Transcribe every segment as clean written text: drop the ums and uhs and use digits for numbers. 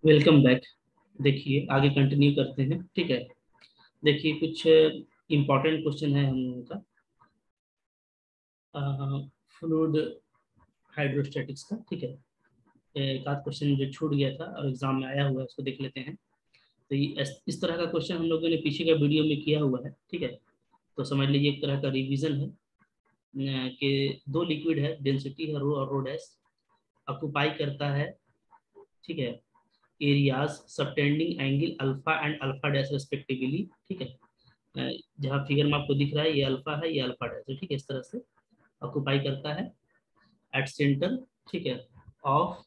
Welcome back. देखिए आगे continue करते हैं। ठीक है। देखिए कुछ इम्पोर्टेंट क्वेश्चन है हम लोगों का फ्लूइड हाइड्रोस्टैटिक्स का। ठीक है। एक आध क्वेश्चन जो छूट गया था और एग्जाम में आया हुआ है उसको देख लेते हैं। तो ये इस तरह का क्वेश्चन हम लोगों ने पीछे का वीडियो में किया हुआ है। ठीक है। तो समझ लीजिए एक तरह का रिवीजन है कि दो लिक्विड है, डेंसिटी है रो और रो डैश, ऑक्यूपाई करता है। ठीक है। Areas subtending angle alpha and alpha dash respectively. ठीक है। जहाँ फिगर में आपको दिख रहा है ये अल्फा है, ये अल्फा डैश है। ठीक है। इस तरह से ऑक्यूपाई करता है एट सेंटर। ठीक है। Of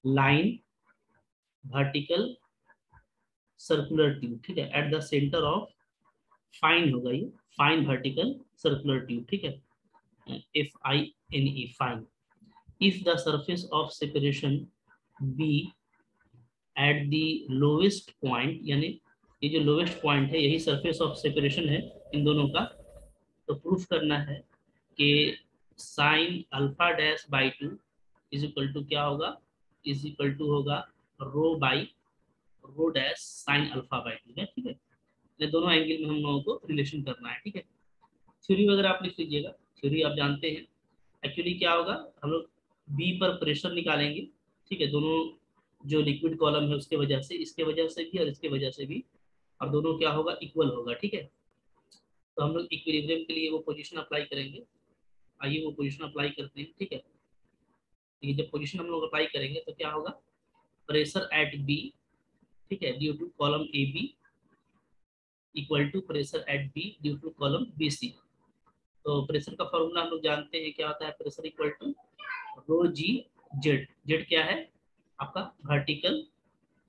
line vertical circular tube. ठीक है। At the centre of fine होगा ये, फाइन वर्टिकल सर्कुलर ट्यूब। ठीक है। FINE fine. If the surface of separation be at the lowest point, यानी ये जो लोवेस्ट पॉइंट है यही सरफेस ऑफ सेपरेशन है इन दोनों का। तो प्रूफ करना है कि sine alpha dash by two is equal to क्या होगा, इज इक्वल टू होगा rho by rho dash sine alpha by two है। ठीक है। ये दोनों एंगल में हम लोगों को रिलेशन करना है। ठीक है। थ्योरी वगैरह आप लिख लीजिएगा, थ्योरी आप जानते हैं। एक्चुअली क्या होगा, हम लोग बी पर प्रेशर निकालेंगे। ठीक है। दोनों जो लिक्विड कॉलम है उसके वजह से, इसके वजह से भी और इसके वजह से भी, और दोनों क्या होगा, इक्वल होगा। ठीक है। तो हम लोग इक्विलिब्रियम के लिए वो पोजीशन अप्लाई करेंगे। आइए वो पोजीशन अप्लाई करते हैं। ठीक है। ये जब पोजीशन हम लोग अप्लाई करेंगे तो क्या होगा, प्रेशर एट बी, ठीक है, due to column A B equal to pressure at B due to column B C. तो प्रेशर का फॉर्मूला हम लोग जानते हैं क्या होता है, pressure equal to rho G Z. Z क्या है आपका, वर्टिकल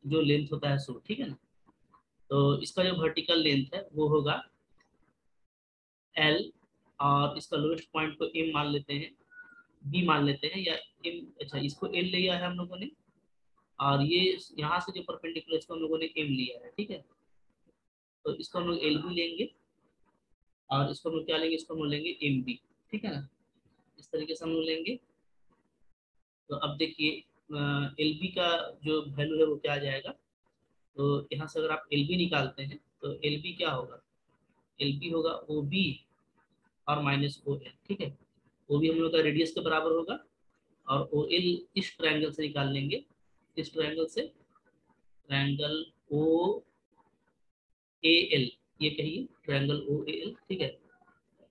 जो लेंथ होता है सो। ठीक है ना। तो इसका जो वर्टिकल लेंथ है वो होगा एल, और इसका लोएस्ट पॉइंट को एम मान लेते हैं, बी मान लेते हैं, या एम, अच्छा इसको एल लिया है हम लोगों ने, और ये यहाँ से जो परपेंडिकुलर इसको हम लोगों ने एम लिया है। ठीक है। तो इसको हम लोग एल बी लेंगे, और इसको हम लोग क्या लेंगे, इसको हम लोग लेंगे एम बी। ठीक है ना। इस तरीके से हम लोग लेंगे। तो अब देखिए एल बी का जो वैल्यू है वो क्या आ जाएगा। तो यहाँ से अगर आप एल बी निकालते हैं तो एल बी क्या होगा, एल बी होगा ओ बी और माइनस ओ एल। ठीक है। ओ बी हम लोग का रेडियस के बराबर होगा, और ओ एल इस ट्रायंगल से निकाल लेंगे, इस ट्रायंगल से, ट्रायंगल ओ ए एल, ये कहिए ट्रायंगल ओ ए एल। ठीक है।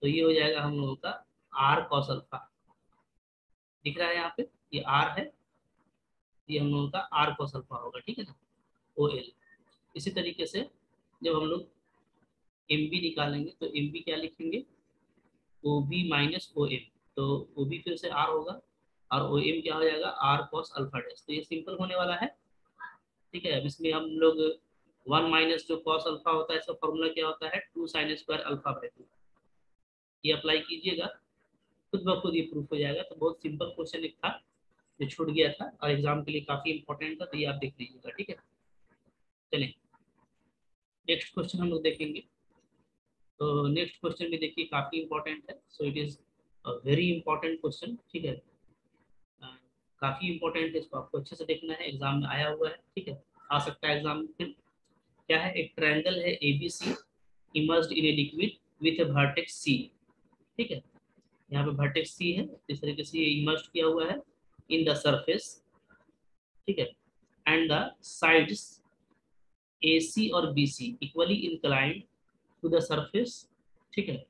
तो ये हो जाएगा हम लोगों का आर कॉस अल्फा। दिख रहा है यहाँ पे, ये आर है, ये हम लोगों का आर कॉस अल्फा होगा। ठीक है ना, ओ एल। इसी तरीके से जब हम लोग एम बी निकालेंगे तो एम बी क्या लिखेंगे, O B minus O M. तो ओ बी फिर से आर होगा, और ओ एम क्या हो जाएगा, आर कॉस अल्फा डैश। तो ये सिंपल होने वाला है। ठीक है। अब इसमें हम लोग वन माइनस जो कॉस अल्फा होता है इसका फॉर्मूला क्या होता है, two sine square alpha by two. ये अप्लाई कीजिएगा, खुद ब खुद ये प्रूफ हो जाएगा। तो बहुत सिंपल क्वेश्चन एक था जो छूट गया था और एग्जाम के लिए काफी इंपॉर्टेंट था, तो ये आप देख लीजिएगा। ठीक है। चलिए नेक्स्ट क्वेश्चन हम लोग देखेंगे। तो नेक्स्ट क्वेश्चन भी देखिए काफी इंपॉर्टेंट है, so it is very important question. ठीक है। अ, काफी इंपॉर्टेंट है, इसको आपको अच्छे से देखना है, एग्जाम में आया हुआ है। ठीक है। आ सकता है एग्जाम में फिर। क्या है, एक ट्रायंगल है ABC emerged in a liquid with A vertex C। ठीक है। यहाँ पे वर्टेक्स C है, इस तरीके से ये इमर्ज किया हुआ है इन द सरफेस। ठीक है। एंड द साइड्स AC और BC equally inclined to the surface. ठीक है।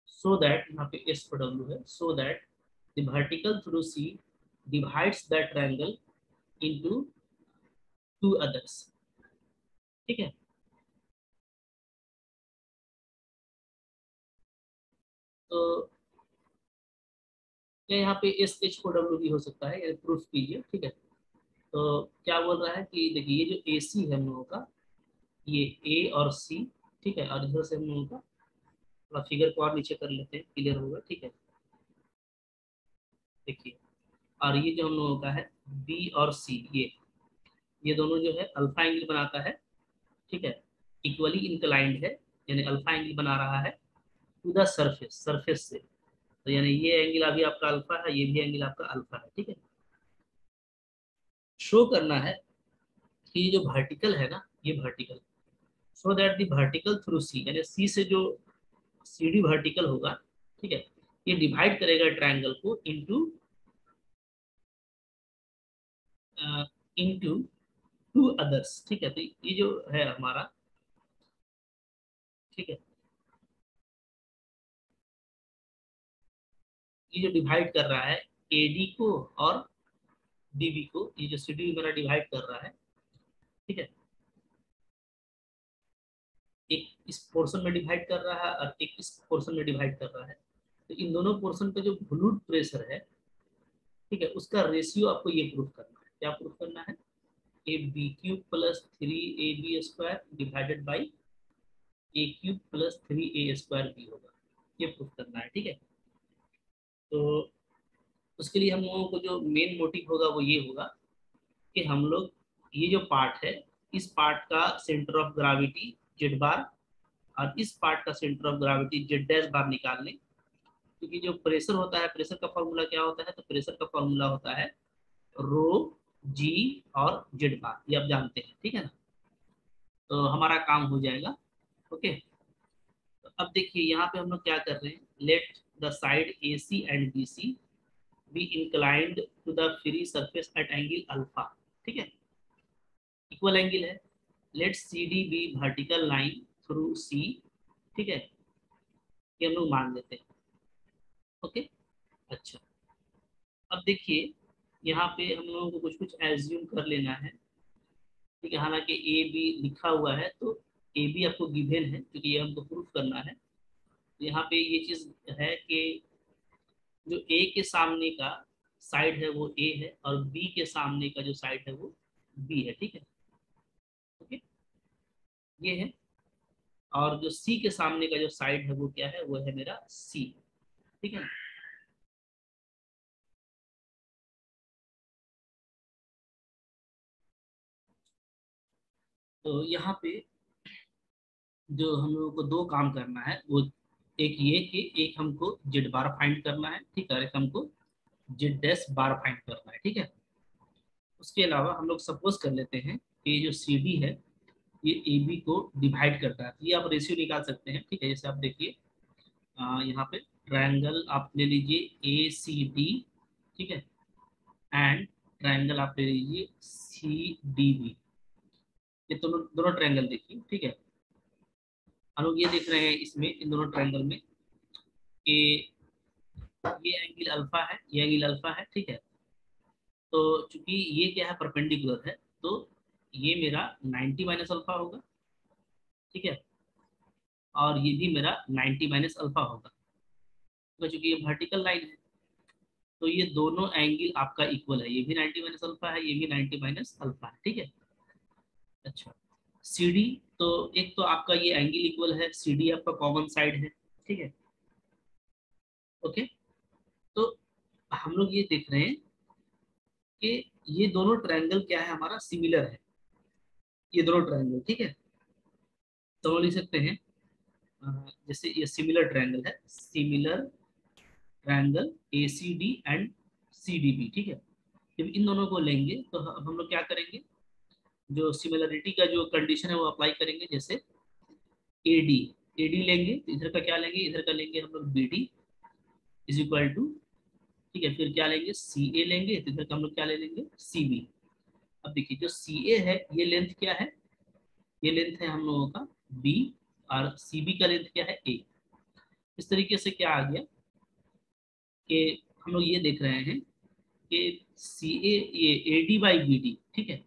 सो दैट, यहाँ पे S पर W है, सो that the vertical through C divides the triangle into two others. ठीक है। तो या यहाँ पे SH को W भी हो सकता है, प्रूफ कीजिए। ठीक है। तो क्या बोल रहा है कि देखिए ये जो AC है हम लोगों का, ये A और C। ठीक है। और इधर से हम लोगों का थोड़ा फिगर को और नीचे कर लेते हैं, क्लियर होगा। ठीक है। देखिए, और ये जो हम लोगों का है B और C, ये दोनों जो है अल्फा एंगल बनाता है। ठीक है। इक्वली इंक्लाइंड है, यानी अल्फा एंगल बना रहा है टू द सरफेस, सरफेस से। तो यानी ये एंगल अभी आपका अल्फा है, ये भी एंगल आपका अल्फा है। ठीक है। शो करना है कि ये जो वर्टिकल है ना, ये vertical, so that the vertical through C, यानी सी से जो सी डी वर्टिकल होगा, ठीक है, ये डिवाइड करेगा ट्रायंगल को इनटू इनटू टू अदर्स, ठीक है। तो ये जो है हमारा, ठीक है, ये जो डिवाइड कर रहा है एडी को और डीबी को, ये जो सी डी मेरा डिवाइड कर रहा है, ठीक है, एक इस पोर्शन में डिवाइड कर रहा है और एक इस पोर्शन में डिवाइड कर रहा है। तो इन दोनों पोर्शन का जो फ्लूइड प्रेशर है, ठीक है, उसका रेशियो आपको ये प्रूफ करना है। क्या प्रूफ करना है? A b cube plus 3ab² divided by a cube plus 3a² b होगा, ये प्रूफ करना है, ठीक है। तो उसके लिए हम लोगों को जो मेन मोटिव होगा वो ये होगा कि हम लोग ये जो पार्ट है, इस पार्ट का centre of gravity Z bar और इस पार्ट का centre of gravity Z dash bar निकाल लें। क्योंकि जो प्रेशर होता है, प्रेशर का फॉर्मूला क्या होता है? तो प्रेशर का फॉर्मूला होता है रो जी और जेड बार, ये आप जानते हैं, ठीक है ना। तो हमारा काम हो जाएगा। ओके, तो अब देखिए यहाँ पे हम लोग क्या कर रहे हैं, let the side A C and B C B inclined to the free surface at angle alpha, ठीक है, इक्वल एंगल है। Let C D B vertical line through C, ठीक है, ये हम लोग मान लेते हैं। ओके, अच्छा, अब देखिए यहाँ पे हम लोगों को कुछ कुछ एज्यूम कर लेना है, ठीक है। हालांकि ए बी लिखा हुआ है, तो ए बी आपको गिवन है क्योंकि ये हमको प्रूफ करना है। तो यहाँ पे ये चीज है कि जो ए के सामने का साइड है वो ए है और बी के सामने का जो साइड है वो बी है, ठीक है। ओके, ये है। और जो सी के सामने का जो साइड है वो क्या है? वो है मेरा सी, ठीक है। तो यहाँ पे जो हम लोगों को दो काम करना है, वो एक ये कि एक हमको जेड बार फाइंड करना है, ठीक है, और एक हमको जेड डैश बार फाइंड करना है, ठीक है। उसके अलावा हम लोग सपोज कर लेते हैं कि ये जो सी डी है ये ए बी को डिवाइड करता है। तो ये आप रेशियो निकाल सकते हैं, ठीक है। जैसे आप देखिए यहाँ पे ट्रायंगल आप ले लीजिए ए सी डी, ठीक है, एंड ट्रायंगल आप ले लीजिए सी डी बी। ये दोनों दोनों ट्रायंगल देखिए, ठीक है। हम लोग ये देख रहे हैं इसमें, इन दोनों ट्रायंगल में कि ये एंगल अल्फा है, ये एंगल अल्फा है, ठीक है। तो चूंकि ये क्या है, परपेंडिकुलर है, तो ये मेरा 90 माइनस अल्फा होगा, ठीक है, और ये भी मेरा 90 माइनस अल्फा होगा। तो चूंकि ये वर्टिकल लाइन है, तो ये दोनों एंगल आपका इक्वल है, ये भी 90 माइनस अल्फा है, ये भी 90 माइनस अल्फा है, ठीक है। अच्छा, सी डी, तो एक तो आपका ये एंगल इक्वल है, सी डी आपका कॉमन साइड है, ठीक है। ओके, तो हम लोग ये देख रहे हैं कि ये दोनों ट्रायंगल क्या है, हमारा सिमिलर है, ये दोनों ट्रायंगल, ठीक है। तो हम लिख सकते हैं जैसे ये सिमिलर ट्रायंगल है, similar triangle A C D and C D B, ठीक है। जब इन दोनों को लेंगे तो हम लोग क्या करेंगे, जो सिमिलरिटी का जो कंडीशन है वो अप्लाई करेंगे। जैसे ए डी लेंगे तो इधर का क्या लेंगे, इधर का लेंगे हम लोग B D is equal to, ठीक है, फिर क्या लेंगे, सी ए लेंगे तो इधर का हम लोग क्या ले लेंगे, सी बी। अब देखिए जो सी ए है ये लेंथ क्या है, ये लेंथ है हम लोगों का बी, और सी बी का लेंथ क्या है, ए। इस तरीके से क्या आ गया कि हम लोग ये देख रहे हैं कि सी ए, ये A D by B D, ठीक है।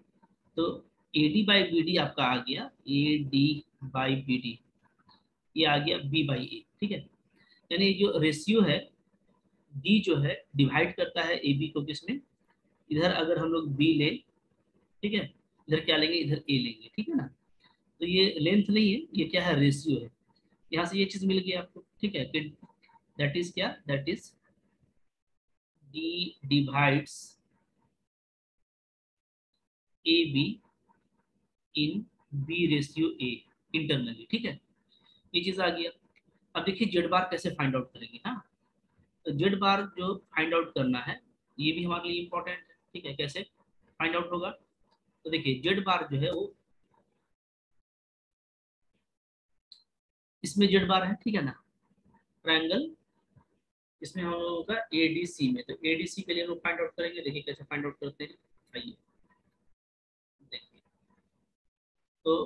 तो A D by B D आपका आ गया A D by B D, ये आ गया बी बाई ए, ठीक है। यानी जो रेशियो है, डी जो है डिवाइड करता है ए बी को किसमें, इधर अगर हम लोग बी लें, ठीक है, इधर क्या लेंगे, इधर ए लेंगे, ठीक है ना। तो ये लेंथ नहीं है, ये क्या है, रेशियो है। यहाँ से ये चीज मिल गई आपको, ठीक है, कि दैट इज क्या, that is D divides A B in B ratio A internally, ठीक है, ये चीज आ गया। अब देखिए जेड बार कैसे फाइंड आउट करेंगे। हाँ, तो जेड बार जो फाइंड आउट करना है ये भी हमारे लिए इम्पोर्टेंट है, ठीक है। कैसे, फाइंड आउट होगा। तो देखिए जेड बार जो है वो इसमें जेड बार है, ठीक है ना, ट्रायंगल इसमें हम लोगों का एडीसी में, तो एडीसी के लिए हम लोग फाइंड आउट करेंगे। देखिए कैसे फाइंड आउट करते हैं, आइए देखिए। तो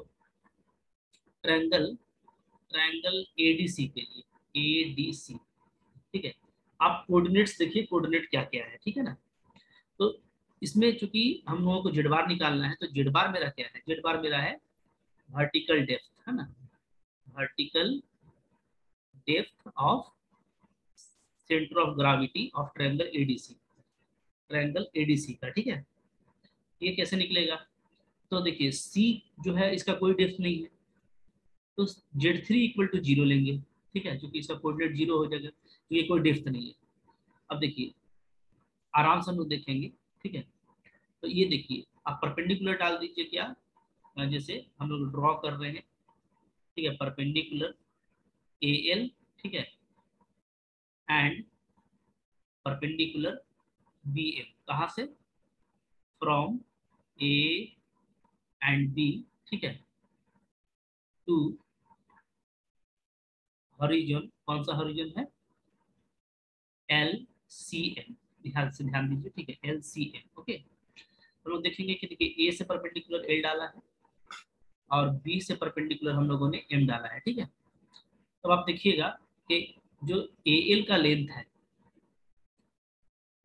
ट्रायंगल ट्रायंगल एडीसी के लिए, एडीसी, ठीक है। आप कोऑर्डिनेट्स देखिए, कोऑर्डिनेट क्या क्या है, ठीक है ना। तो इसमें चूंकि हम लोगों को जेड बार निकालना है, तो जेड बार मेरा क्या है, जेड बार मेरा है वर्टिकल डेप्थ, है ना, vertical depth of centre of gravity of triangle ADC, triangle ADC का, ठीक है। ये कैसे निकलेगा, तो देखिए सी जो है इसका कोई डेप्थ नहीं है, तो Z3 इक्वल टू 0 लेंगे, ठीक है, क्योंकि इसका कोऑर्डिनेट 0 हो जाएगा, तो ये कोई डेप्थ नहीं है। अब देखिए आराम से हम लोग देखेंगे, ठीक है। तो ये देखिए आप परपेंडिकुलर डाल दीजिए, क्या जैसे हम लोग ड्रॉ कर रहे हैं, ठीक है, परपेंडिकुलर AL, ठीक है, एंड परपेंडिकुलर BM, कहाँ से, फ्रॉम A एंड B, ठीक है, टू हॉरिजॉन, कौन सा हॉरिजॉन है, LCM, ध्यान दीजिए, ठीक है, LCM, ओके। हम लोग देखेंगे कि देखिए A से परपेंडिकुलर L डाला है और B से परपेंडिकुलर हम लोगों ने M डाला है, ठीक है। तो आप देखिएगा कि जो AL का लेंथ है,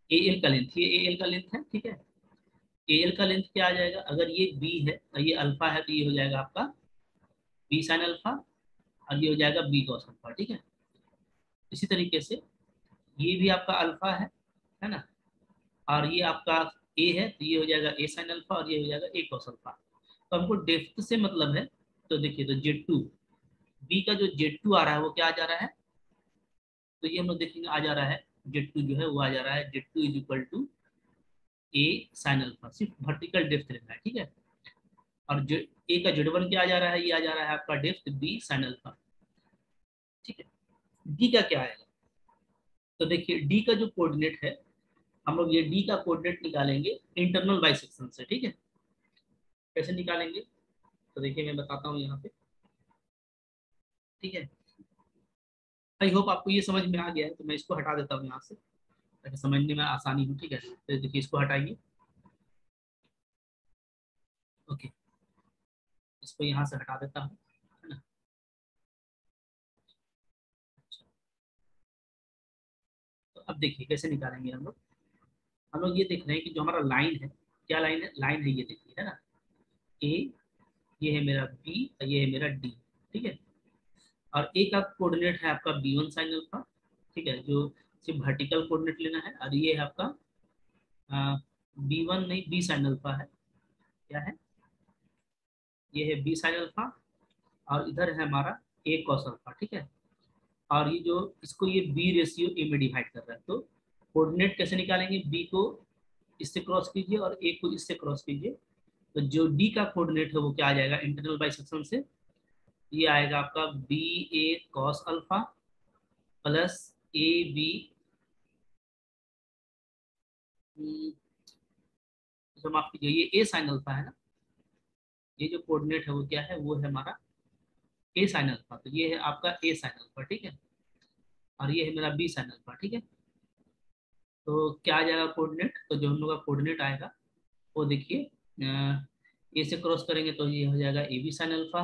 AL का लेंथ, ये AL का लेंथ है, ठीक है। AL का लेंथ क्या आ जाएगा, अगर ये B है और ये अल्फा है, तो ये हो जाएगा आपका B साइन अल्फा, और ये हो जाएगा B कॉस अल्फा, ठीक है। इसी तरीके से ये भी आपका अल्फा है ना, और ये आपका A है, तो ये हो जाएगा A साइन अल्फा, और ये हो जाएगा A कॉस अल्फा। तो हमको डेप्थ से मतलब है, तो देखिए तो Z2, B का जो Z2 आ रहा है वो क्या आ जा रहा है, तो ये हम लोग देखेंगे आ जा रहा है Z2 जो है वो आ जा रहा है Z2 is equal to A sine alpha, सिर्फ वर्टिकल डेप्थ लेना है, ठीक है। और जो A का Z1 क्या आ जा रहा है, ये आ जा रहा है आपका डेप्थ B साइन अल्फा, ठीक है। D का क्या आएगा, तो देखिए D का जो कोऑर्डिनेट है, हम लोग ये D का कोऑर्डिनेट निकालेंगे इंटरनल बाइसेक्शन से, ठीक है। कैसे निकालेंगे, तो देखिए मैं बताता हूँ यहाँ पे, ठीक है। आई होप आपको ये समझ में आ गया है, तो मैं इसको हटा देता हूँ यहाँ से ताकि समझने में आसानी हो, ठीक है। तो देखिए इसको हटाइए, ओके, इसको यहाँ से हटा देता हूँ, है ना। अच्छा, तो अब देखिए कैसे निकालेंगे हम लोग ये देख रहे हैं कि जो हमारा लाइन है, क्या लाइन है, लाइन है ये देखिए, है ना, ए, ये है मेरा बी और ये है मेरा डी, ठीक है। और ए का कोऑर्डिनेट है आपका B1 साइन अल्फा, ठीक है, जो सिर्फ वर्टिकल कोऑर्डिनेट लेना है, और ये है आपका B1 नहीं, B साइन अल्फा है, क्या है, ये है B साइन अल्फा, और इधर है हमारा A कॉस अल्फा, ठीक है। और ये जो इसको ये B रेशियो A में डिवाइड कर रहा है, तो कोऑर्डिनेट कैसे निकालेंगे, B को इससे क्रॉस कीजिए और A को इससे क्रॉस कीजिए, तो जो D का कोऑर्डिनेट है वो क्या आ जाएगा इंटरनल बाइसेक्शन से, ये आएगा आपका BA cos alpha plus AB, तो माफ कीजिए ये A साइन अल्फा है ना, ये जो कोऑर्डिनेट है वो क्या है, वो है हमारा A साइन अल्फा, तो ये है आपका A साइन अल्फा, ठीक है, और ये है मेरा B साइन अल्फा, ठीक है। तो क्या आ जाएगा कोऑर्डिनेट, तो जो हम लोग का कोऑर्डिनेट आएगा वो देखिए ए से क्रॉस करेंगे तो ये हो जाएगा AB साइन अल्फा,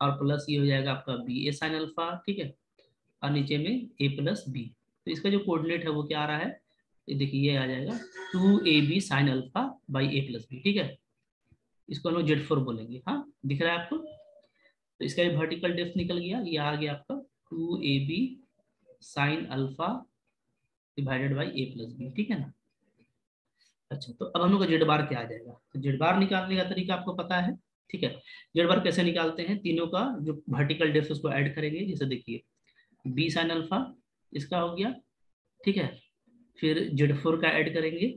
और प्लस ये हो जाएगा आपका BA साइन अल्फा, ठीक है, और नीचे में A प्लस B, तो इसका जो कोऑर्डिनेट है वो क्या आ रहा है, ये देखिए ये आ जाएगा 2AB sign alpha by A plus B, ठीक है। इसको हम लोग Z4 बोलेंगे, हाँ दिख रहा है आपको। तो इसका ये वर्टिकल डेप्थ निकल गया, ये आ गया आपका 2AB sine alpha divided by A plus B, ठीक है ना। अच्छा, तो अब हम लोग का जेड बार क्या आ जाएगा, तो जेड बार निकालने का तरीका आपको पता है, ठीक है। जेड बार कैसे निकालते हैं, तीनों का जो वर्टिकल डेप्थ उसको ऐड करेंगे, जैसे देखिए B साइन अल्फा इसका हो गया, ठीक है, फिर Z4 का ऐड करेंगे,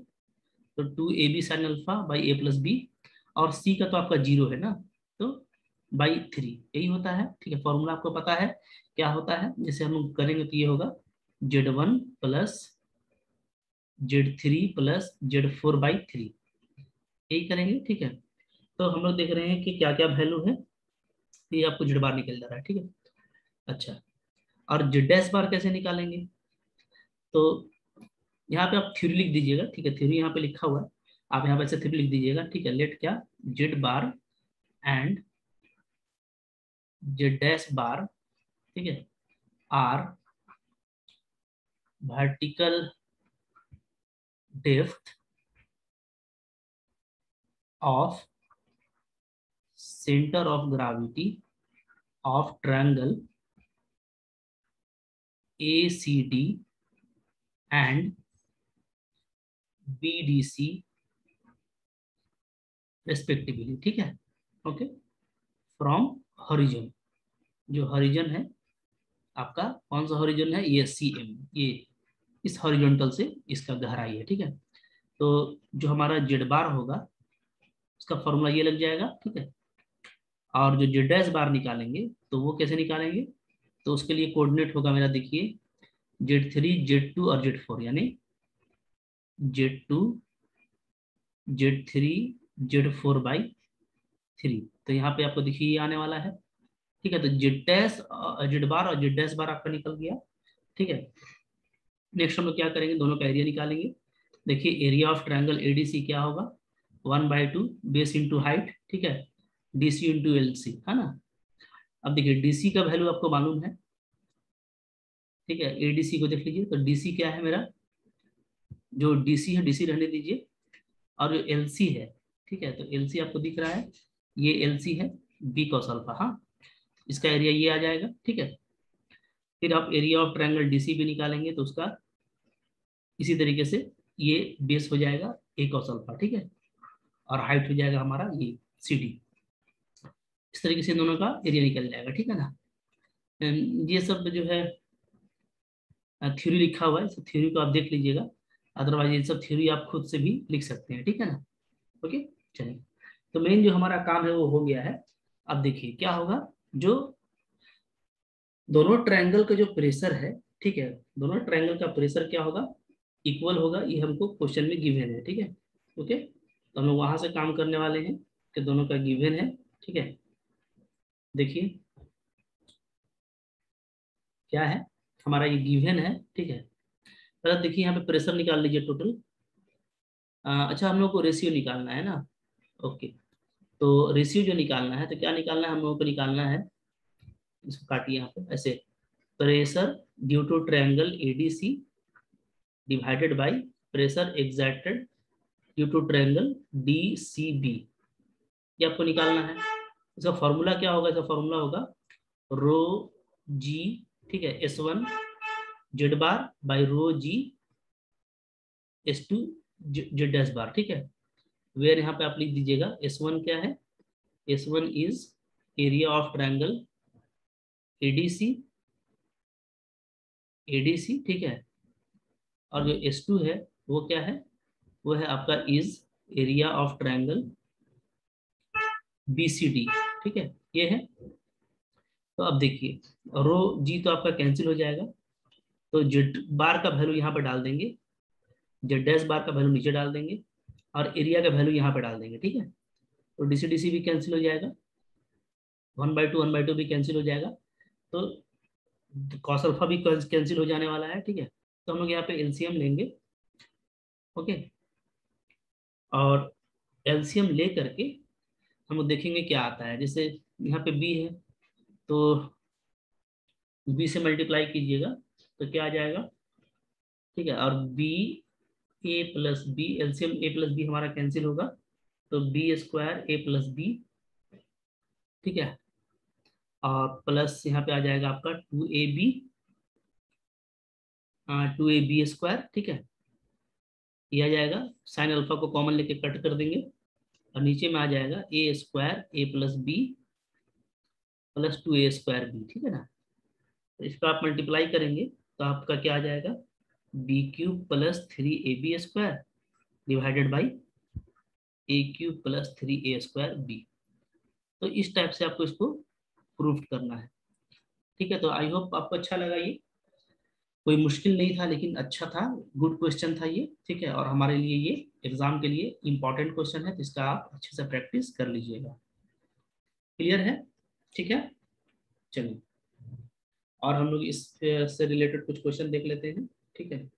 तो 2AB sign alpha by A plus B, और C का तो आपका 0 है ना, तो बाई 3, यही होता है, ठीक है। फॉर्मूला आपको पता है क्या होता है, जैसे हम लोग करेंगे तो ये होगा Z1 plus Z3 plus Z4 by 3, यही करेंगे, ठीक है। तो हम लोग देख रहे हैं कि क्या क्या वैल्यू है, तो ये आपको जेड बार निकल जा रहा है, ठीक है। अच्छा, और जेड डैश बार कैसे निकालेंगे? तो यहाँ पे आप थ्योरी लिख दीजिएगा, ठीक है, थ्योरी यहाँ पे लिखा हुआ है, आप यहाँ पे ऐसे थ्योरी लिख दीजिएगा, ठीक है। लेट क्या, Z bar and Z dash bar, ठीक है, are vertical depth of centre of gravity of triangle ACD and BDC respectively, ठीक है। ओके, फ्रॉम हॉरिजन, जो हॉरिजन है आपका, कौन सा हॉरिजन है, ये CM, ये इस हॉरिजॉन्टल से इसका गहराई है, ठीक है। तो जो हमारा जेड बार होगा उसका फॉर्मूला ये लग जाएगा, ठीक है। और जो जेड डैश बार निकालेंगे तो वो कैसे निकालेंगे, तो उसके लिए कोऑर्डिनेट होगा मेरा, देखिए, Z3 Z2 और Z4, यानी Z2 Z3 Z4/3। तो यहाँ पे आपको देखिए ये आने वाला है, ठीक है। तो जेड डैश, जेड बार और जेड डैश बार आपका निकल गया, ठीक है। नेक्स्ट हम लोग क्या करेंगे, दोनों का एरिया निकालेंगे। देखिए एरिया ऑफ ट्रायंगल ADC क्या होगा, 1/2 बेस इंटू हाइट, ठीक है, DC इंटू LC, है ना। अब देखिए DC का वैल्यू आपको मालूम है, ठीक है। ADC को देख लीजिए, तो DC क्या है मेरा, जो DC है DC रहने दीजिए, और जो LC है, ठीक है, तो LC आपको दिख रहा है, ये LC है B cos अल्फा, हाँ, इसका एरिया ये आ जाएगा, ठीक है। फिर आप एरिया ऑफ ट्रायंगल DC भी निकालेंगे, तो उसका इसी तरीके से ये बेस हो जाएगा A cos अल्फा, ठीक है, और हाइट हो जाएगा हमारा ये CD। इस तरीके से इन दोनों का एरिया निकल जाएगा, ठीक है ना। ये सब जो है थ्योरी लिखा हुआ है, इस थ्योरी को आप देख लीजिएगा, अदरवाइज ये सब थ्योरी आप खुद से भी लिख सकते हैं, ठीक है ना। ओके, चलिए, तो मेन जो हमारा काम है वो हो गया है। अब देखिए क्या होगा, जो दोनों ट्रायंगल का जो प्रेशर है, ठीक है, दोनों ट्रायंगल का प्रेशर क्या होगा, इक्वल होगा, ये हमको क्वेश्चन में गिवन है, ठीक है। ओके, तो हम लोग वहां से काम करने वाले हैं कि दोनों का गिवन है, ठीक है। देखिए क्या है, हमारा ये गिवन है, ठीक है। पहले देखिए यहाँ पे प्रेशर निकाल लीजिए टोटल। अच्छा, हम लोग को रेशियो निकालना है ना। ओके, तो रेशियो जो निकालना है, तो क्या निकालना है हम लोगों को, निकालना है, इसको काटिए यहाँ पे ऐसे, pressure due to triangle ADC divided by pressure exerted due to triangle DCB, ये आपको निकालना है। इसका फॉर्मूला क्या होगा, इसका फॉर्मूला होगा रो जी, ठीक है, S1 जेड बार बाय रो जी S2 जेड डैश बार, ठीक है। वेयर यहाँ पे आप लिख दीजिएगा S1 क्या है, S1 is area of triangle ADC, ठीक है। और जो S2 है वो क्या है, वो है आपका is area of triangle BCD, ठीक है, ये है। तो अब देखिए, रो जी तो आपका कैंसिल हो जाएगा, तो जेड बार का वैल्यू यहाँ पर डाल देंगे, जेड डैश बार का वैल्यू नीचे डाल देंगे, और एरिया का वैल्यू यहाँ पे डाल देंगे, ठीक है। तो DC DC भी कैंसिल हो जाएगा, 1/2 भी कैंसिल हो जाएगा, तो कॉस अल्फा भी कैंसिल हो जाने वाला है, ठीक है। तो हम लोग यहाँ पे LCM लेंगे, ओके, और LCM ले करके हम लोग देखेंगे क्या आता है। जैसे यहाँ पे B है, तो B से मल्टीप्लाई कीजिएगा तो क्या आ जाएगा, ठीक है। और A+B, LCM A+B हमारा कैंसिल होगा, तो B² A+B, ठीक है, और प्लस यहाँ पे आ जाएगा आपका 2AB, 2AB², ठीक है, ये आ जाएगा। साइन अल्फा को कॉमन लेके कट कर देंगे, और नीचे में आ जाएगा A² A+B प्लस 2A²B, ठीक है ना। तो इसको आप मल्टीप्लाई करेंगे तो आपका क्या आ जाएगा, B³ plus 3AB² divided by A³ plus 3A²B। तो इस टाइप से आपको इसको प्रूफ करना है, ठीक है। तो आई होप आपको अच्छा लगा ये। कोई मुश्किल नहीं था लेकिन अच्छा था, गुड क्वेश्चन था ये, ठीक है। और हमारे लिए ये एग्जाम के लिए इंपॉर्टेंट क्वेश्चन है, तो इसका आप अच्छे से प्रैक्टिस कर लीजिएगा। क्लियर है? ठीक है, चलिए। और हम लोग इस से रिलेटेड कुछ क्वेश्चन देख लेते हैं, ठीक है।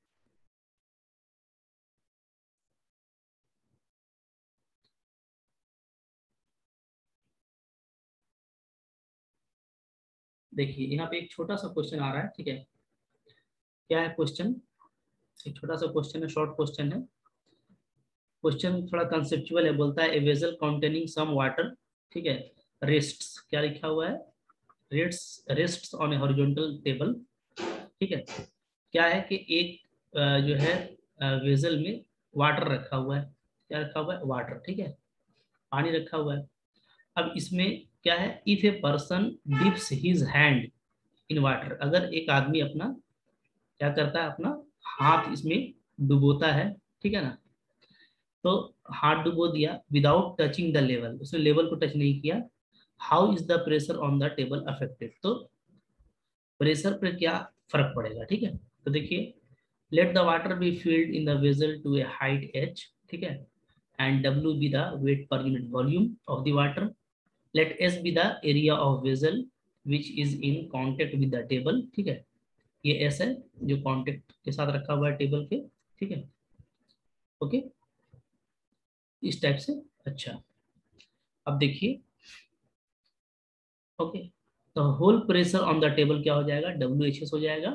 देखिए यहाँ पे एक छोटा सा क्वेश्चन आ रहा है, ठीक है। क्या है क्वेश्चन? एक छोटा सा क्वेश्चन है, शॉर्ट क्वेश्चन है। क्वेश्चन थोड़ा कंसेप्चुअल है, बोलता है a vessel containing some water, ठीक है, रेस्ट्स, क्या लिखा हुआ है, rests on a horizontal table, ठीक है। क्या है कि एक जो है वेसल में वाटर रखा हुआ है, क्या रखा हुआ है, वाटर, ठीक है, पानी रखा हुआ है। अब इसमें क्या है, if A person dips his hand in water, अगर एक आदमी अपना क्या करता है, अपना हाथ इसमें डुबोता है, ठीक है ना, तो हाथ डुबो दिया विदाउट टचिंग द लेवल, उसने लेवल को टच नहीं किया, how is the pressure on the table affected, तो प्रेशर पर क्या फर्क पड़ेगा, ठीक है। तो देखिए, let the water be filled in the vessel to a height h, ठीक है, and w be the weight per unit volume of the water, let s be the area of vessel which is in contact with the table, ठीक है, ये s है जो contact के साथ रखा हुआ है टेबल के, ठीक है, ओके, इस टाइप से। अच्छा, अब देखिए, ओके, तो whole pressure on the table क्या हो जाएगा, WHS हो जाएगा,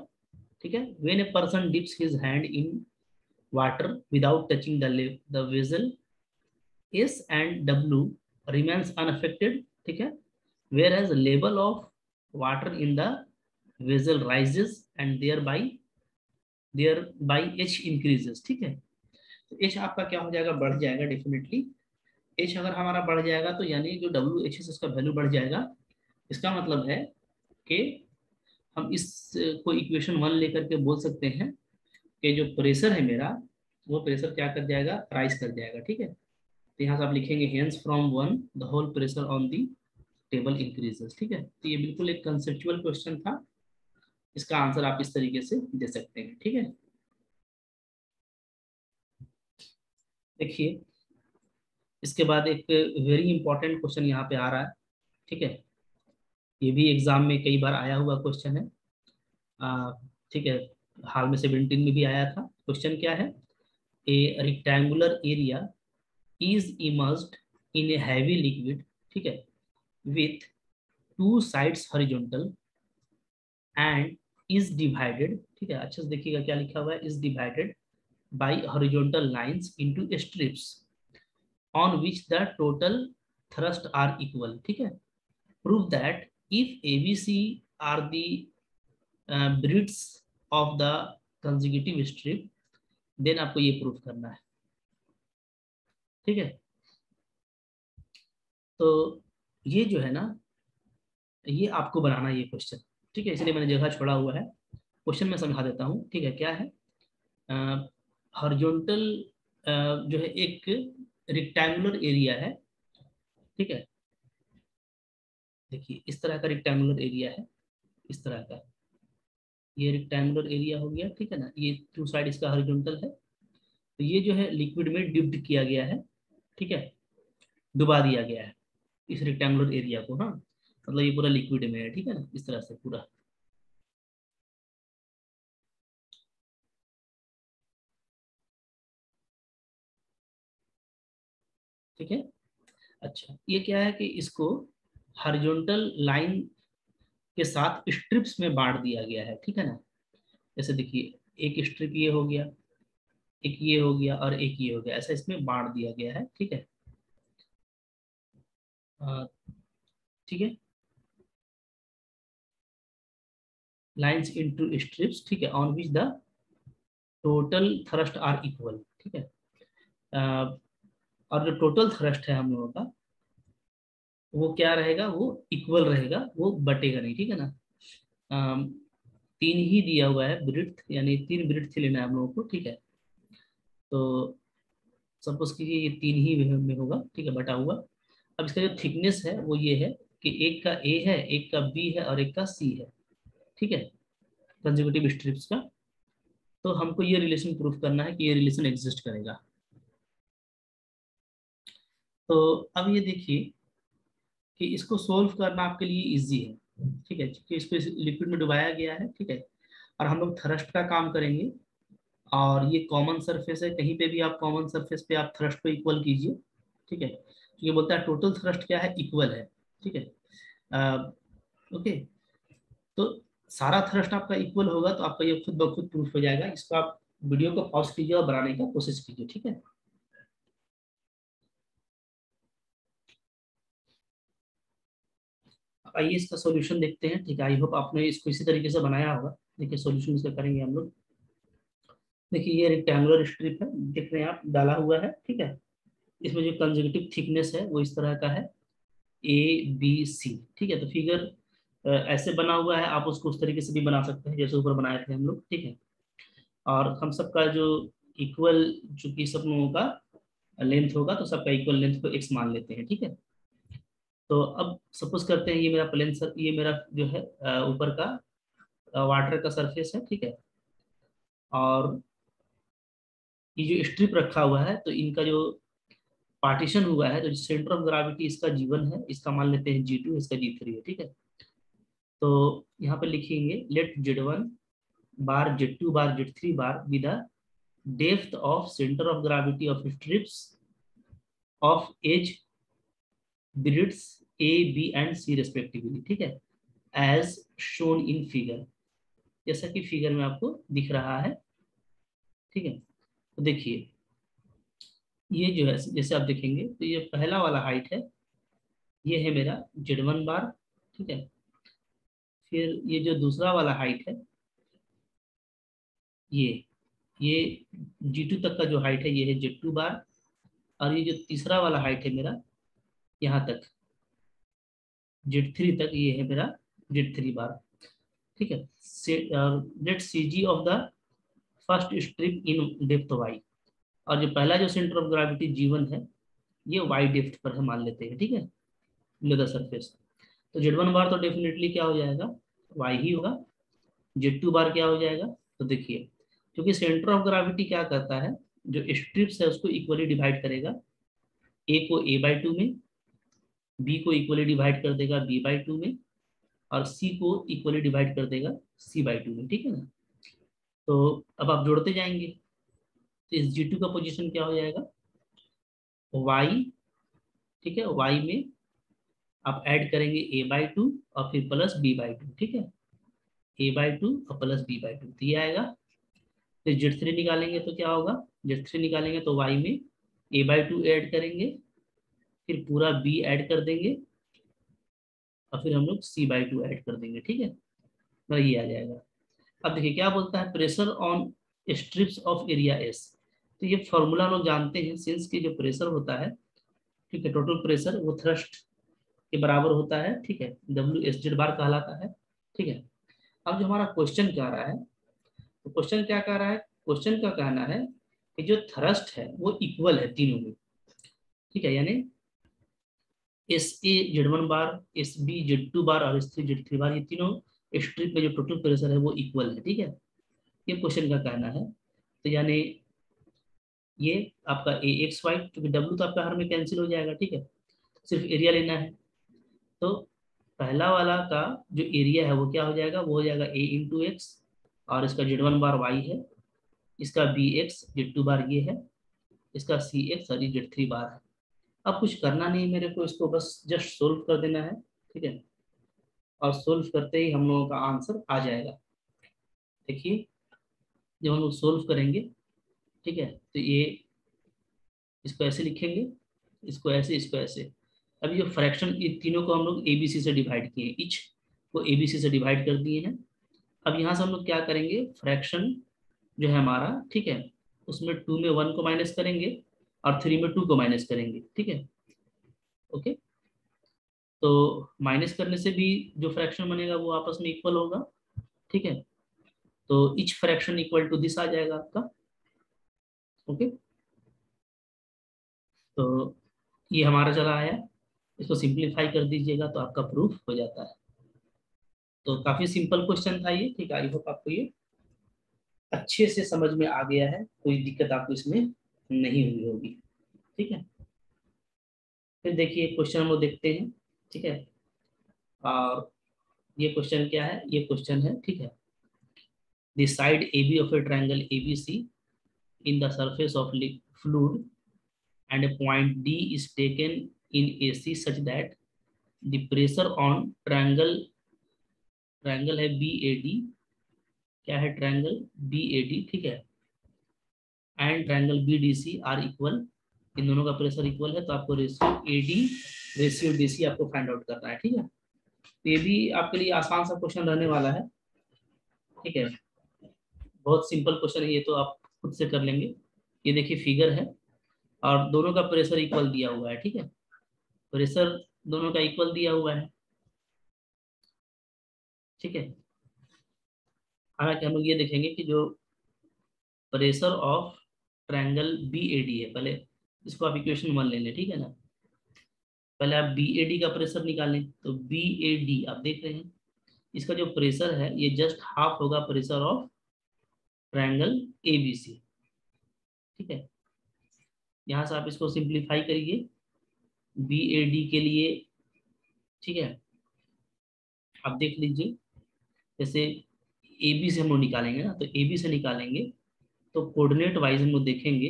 ठीक है। When a person dips his hand in water without touching the vessel, S and W remains unaffected, ठीक है, whereas level of water in the vessel rises and thereby H increases, ठीक है। तो H आपका क्या हो जाएगा, बढ़ जाएगा डेफिनेटली। H अगर हमारा बढ़ जाएगा तो यानी जो WHS उसका वैल्यू बढ़ जाएगा। इसका मतलब है कि हम इस को इक्वेशन 1 लेकर के बोल सकते हैं कि जो प्रेशर है मेरा, वो प्रेशर क्या कर जाएगा, राइज कर जाएगा, ठीक है। तो यहाँ से आप लिखेंगे hence from 1 the whole pressure on the table increases, ठीक है। तो ये बिल्कुल एक कंसेप्चुअल क्वेश्चन था, इसका आंसर आप इस तरीके से दे सकते हैं, ठीक है। देखिए, इसके बाद एक वेरी इंपॉर्टेंट क्वेश्चन यहाँ पे आ रहा है, ठीक है। ये भी एग्जाम में कई बार आया हुआ क्वेश्चन है, ठीक है, हाल में 17 में भी आया था। क्वेश्चन क्या है, a rectangular area is immersed in a heavy liquid, ठीक है, with two sides horizontal and is divided, ठीक है, अच्छे से देखिएगा क्या लिखा हुआ है, is divided by horizontal lines into strips on which the total thrust are equal, ठीक है। Prove that if ABC are the breadths of the consecutive strip, then आपको ये प्रूफ करना है, ठीक है। तो ये जो है ना, ये आपको बनाना है ये क्वेश्चन, ठीक है, इसलिए मैंने जगह छोड़ा हुआ है। क्वेश्चन में समझा देता हूँ, ठीक है। क्या है, हॉरिजॉन्टल जो है एक रेक्टेंगुलर एरिया है, ठीक है। देखिए इस तरह का रेक्टेंगुलर एरिया है, इस तरह का, ये रेक्टेंगुलर एरिया हो गया, ठीक है ना, ये टू साइड इसका हॉरिजॉन्टल है। तो ये जो है लिक्विड में डिप्ड किया गया है, ठीक है, डुबा दिया गया है इस रेक्टेंगुलर एरिया को, हाँ, मतलब ये पूरा लिक्विड में है, ठीक है ना, इस तरह से पूरा, ठीक है। अच्छा, ये क्या है कि इसको हॉरिजॉन्टल लाइन के साथ स्ट्रिप्स में बांट दिया गया है, ठीक है ना। जैसे देखिए, एक स्ट्रिप ये हो गया, एक ये हो गया और एक ये हो गया, ऐसा इसमें बांट दिया गया है, ठीक है। ठीक है, लाइंस इनटू स्ट्रिप्स, ठीक है, on which the total thrust are equal, ठीक है। और जो टोटल थ्रस्ट है हम लोगों का, वो क्या रहेगा, वो इक्वल रहेगा, वो बटेगा नहीं, ठीक है ना। अम, तीन ही दिया हुआ है ब्रिथ, यानी 3 ब्रिथ लेना है हम लोगों को, ठीक है। तो सपोज कीजिए ये 3 ही में होगा, ठीक है, बटा हुआ। अब इसका जो थिकनेस है वो ये है कि एक का A है, एक का B है और एक का C है, ठीक है, कंसेक्यूटिव स्ट्रिप्स का। तो हमको ये रिलेशन प्रूफ करना है कि ये रिलेशन एग्जिस्ट करेगा। तो अब ये देखिए कि इसको सोल्व करना आपके लिए इजी है, ठीक है, क्योंकि इसको लिक्विड में डुबाया गया है, ठीक है, और हम लोग थ्रस्ट का काम करेंगे। और ये कॉमन सरफेस है, कहीं पे भी आप कॉमन सरफेस पे आप थ्रस्ट को इक्वल कीजिए, ठीक है, तो ये बोलता है टोटल थ्रस्ट क्या है, इक्वल है, ठीक है। ओके, तो सारा थ्रस्ट आपका इक्वल होगा तो आपका ये खुद ब खुद प्रूफ हो जाएगा। इसको आप वीडियो को पॉज कीजिए और बनाने का कोशिश कीजिए, ठीक है। आइए इसका सॉल्यूशन देखते हैं, ठीक है। आई होप आपने इसको इसी तरीके से बनाया होगा। देखिए सॉल्यूशन इसका करेंगे हम लोग। देखिए ये रेक्टेंगुलर स्ट्रिप है, देख रहे हैं आप, डाला हुआ है, ठीक है। इसमें जो कंजर्वेटिव थिकनेस है वो इस तरह का है, ABC, ठीक है। तो फिगर ऐसे बना हुआ है, आप उसको उस तरीके से भी बना सकते हैं जैसे ऊपर बनाए थे हम लोग, ठीक है। और हम सबका जो इक्वल, चूंकि सब लोगों का लेंथ होगा तो सबका इक्वल लेंथ को x मान लेते हैं, ठीक है। तो अब सपोज करते हैं ये मेरा प्लेन सर, ये मेरा जो है ऊपर का वाटर का सरफेस है, ठीक है। और ये जो स्ट्रिप रखा हुआ है तो इनका जो पार्टीशन हुआ है, तो सेंटर ऑफ ग्रेविटी इसका G1 है, इसका मान लेते हैं G2, इसका G3 है, ठीक है। तो यहाँ पे लिखेंगे let Z1 bar Z2 bar Z3 bar with the depth of centre of gravity of strips of as breadths A, B and C respectively, ठीक है, एज शोन इन फिगर, जैसा कि फिगर में आपको दिख रहा है, ठीक है। तो देखिए ये जो है जैसे आप देखेंगे तो ये पहला वाला हाइट है, ये है मेरा Z1 बार, ठीक है। फिर ये जो दूसरा वाला हाइट है, ये G2 तक का जो हाइट है ये है Z2 बार। और ये जो तीसरा वाला हाइट है मेरा यहाँ तक Z3 तक, ये है मेरा Z3 बार, ठीक है। Let CG of the first strip in depth Y। और जो पहला जो सेंटर ऑफ ग्रेविटी G1 है ये Y डेप्थ पर है मान लेते हैं, ठीक है, बिलो द सरफेस। तो Z1 बार तो डेफिनेटली क्या हो जाएगा, Y ही होगा। Z2 बार क्या हो जाएगा, तो देखिए क्योंकि सेंटर ऑफ ग्रेविटी क्या करता है, जो स्ट्रिप्स है उसको इक्वली डिवाइड करेगा, A को A/2 में, B को इक्वली डिवाइड कर देगा B/2 में, और C को इक्वली डिवाइड कर देगा C/2 में, ठीक है ना। तो अब आप जोड़ते जाएंगे तो इस G2 का पोजीशन क्या हो जाएगा, Y, ठीक है। Y में आप ऐड करेंगे A/2 और फिर प्लस B/2, ठीक है, A/2 और प्लस B/2, तो ये आएगा। फिर Z3 निकालेंगे तो क्या होगा, Z3 निकालेंगे तो Y में A/2 ऐड करेंगे, फिर पूरा B ऐड कर देंगे, और फिर हम लोग C/2 ऐड कर देंगे, ठीक है, तो ये आ जाएगा। अब देखिए क्या बोलता है, pressure on strips of area S। तो ये फॉर्मूला लोग जानते हैं, सिंस की जो प्रेशर होता है, ठीक है, टोटल प्रेशर वो थ्रस्ट के बराबर होता है, ठीक है, WSZ बार कहलाता है, ठीक है। अब जो हमारा क्वेश्चन क्या रहा है, तो क्वेश्चन क्या कह रहा है, क्वेश्चन का कहना है कि जो थ्रस्ट है वो इक्वल है तीनों में, ठीक है, यानी SA Z1 बार, SB Z2 बार और S3Z3 बार, ये तीनों स्ट्रिप में जो टोटल प्रेशर है वो इक्वल है, ठीक है, ये क्वेश्चन का कहना है। तो यानी ये आपका AXY, क्योंकि W तो आपका हर में कैंसिल हो जाएगा, ठीक है, सिर्फ एरिया लेना है। तो पहला वाला का जो एरिया है वो क्या हो जाएगा, वो हो जाएगा A×X, और इसका Z1 बार Y है, इसका BX Z2 बार ये है, इसका CX और ये Z3 बार है। अब कुछ करना नहीं मेरे को, इसको बस जस्ट सोल्व कर देना है, ठीक है, और सोल्व करते ही हम लोगों का आंसर आ जाएगा। देखिए जब हम लोग सोल्व करेंगे, ठीक है, तो ये इसको ऐसे लिखेंगे, इसको ऐसे, इसको ऐसे। अभी जो फ्रैक्शन, ये तीनों को हम लोग ABC से डिवाइड किए, इच को ABC से डिवाइड कर दिए हैं। अब यहाँ से हम लोग क्या करेंगे, फ्रैक्शन जो है हमारा, ठीक है, उसमें 2 में 1 को माइनस करेंगे और 3 में 2 को माइनस करेंगे, ठीक है, ओके। तो माइनस करने से भी जो फ्रैक्शन बनेगा वो आपस में इक्वल होगा, ठीक है। तो each fraction equal to this आ जाएगा आपका, ओके। तो ये हमारा चला आया, इसको सिंप्लीफाई कर दीजिएगा तो आपका प्रूफ हो जाता है। तो काफी सिंपल क्वेश्चन था ये, ठीक है, आई होप आपको ये अच्छे से समझ में आ गया है, कोई दिक्कत आपको इसमें नहीं हुई होगी। ठीक है, फिर देखिए क्वेश्चन हम लोग देखते हैं। ठीक है, और ये क्वेश्चन क्या है, ये क्वेश्चन है, ठीक है, the side A B of a triangle A B C in the surface of fluid and a point D is taken in AC such that the pressure on triangle है BAD, क्या है triangle BAD, ठीक है, and triangle BDC are equal, इन दोनों का pressure equal है, तो आपको रेशियो AD रेशियो DC आपको फाइंड आउट करना है। ठीक है, तो ये भी आपके लिए आसान सा क्वेश्चन रहने वाला है। ठीक है, बहुत सिंपल क्वेश्चन है ये, तो आप खुद से कर लेंगे। ये देखिए फिगर है और दोनों का प्रेशर इक्वल दिया हुआ है। ठीक है, प्रेशर दोनों का इक्वल दिया हुआ है। ठीक है, हालांकि हम लोग ये देखेंगे कि जो प्रेशर ऑफ ट्रायंगल BAD है, पहले इसको आप इक्वेशन 1 ले लें। ठीक है ना, पहले आप BAD का प्रेशर निकालें, तो BAD आप देख रहे हैं, इसका जो प्रेशर है ये जस्ट हाफ होगा प्रेशर ऑफ ट्रायंगल ABC। ठीक है, यहाँ से आप इसको सिंप्लीफाई करिए BAD के लिए। ठीक है, आप देख लीजिए, जैसे AB से हम लोग निकालेंगे ना, तो AB से निकालेंगे तो कोऑर्डिनेट वाइज हम लोग देखेंगे,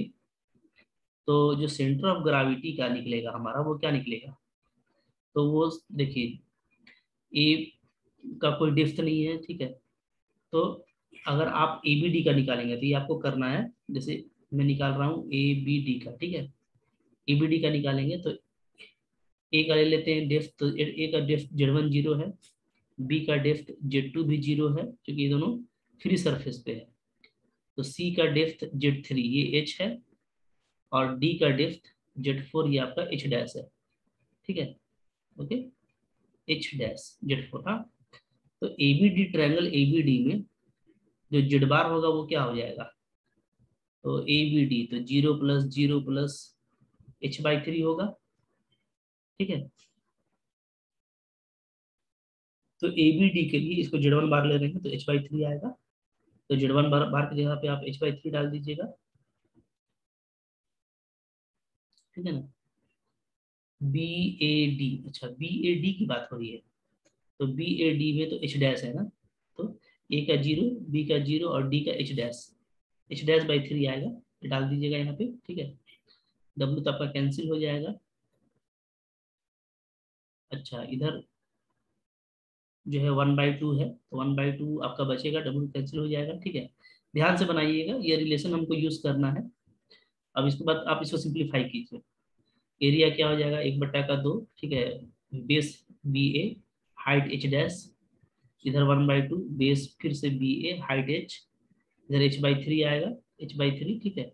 तो जो सेंटर ऑफ ग्रेविटी का निकलेगा हमारा, वो क्या निकलेगा, तो वो देखिए ए का कोई डेप्थ नहीं है। ठीक है, तो अगर आप ABD का निकालेंगे, तो ये आपको करना है, जैसे मैं निकाल रहा हूँ ABD का। ठीक है, ABD का निकालेंगे तो ए का ले लेते हैं डेप्थ, तो ए का डेप्थ Z1 0 है, बी का डेप्थ Z2 भी 0 है, क्योंकि ये दोनों फ्री सरफेस पे है। तो सी का डेप्थ Z3 ये H है, और डी का डेप्थ Z4 ये आपका H डैश है। ठीक है, ओके, H डैश Z4। हाँ, तो ABD ट्रायंगल ABD में जो जेड बार होगा वो क्या हो जाएगा, तो ABD तो 0 + 0 + H/3 होगा। ठीक है, तो ABD के लिए इसको Z1 बार ले रहे हैं, तो H/3 आएगा, तो Z1 बार की जगह पे आप H/3 डाल दीजिएगा। ठीक है ना, BAD, अच्छा BAD की बात हो रही है, तो BAD में तो H डैश है ना, तो A का 0, B का 0 और D का H डैश/3 आएगा, ये डाल दीजिएगा यहाँ पे। ठीक है, W तो आपका कैंसिल हो जाएगा। अच्छा, इधर जो है 1/2 है, तो 1/2 आपका बचेगा, W कैंसिल हो जाएगा। ठीक है, ध्यान से बनाइएगा, ये रिलेशन हमको यूज करना है। अब इसके बाद आप इसको सिंप्लीफाई कीजिए, एरिया क्या हो जाएगा 1/2। ठीक है, base BA, height H dash, इधर 1/2 बेस फिर से BA, हाइट H, इधर H/3 आएगा, H/3। ठीक है,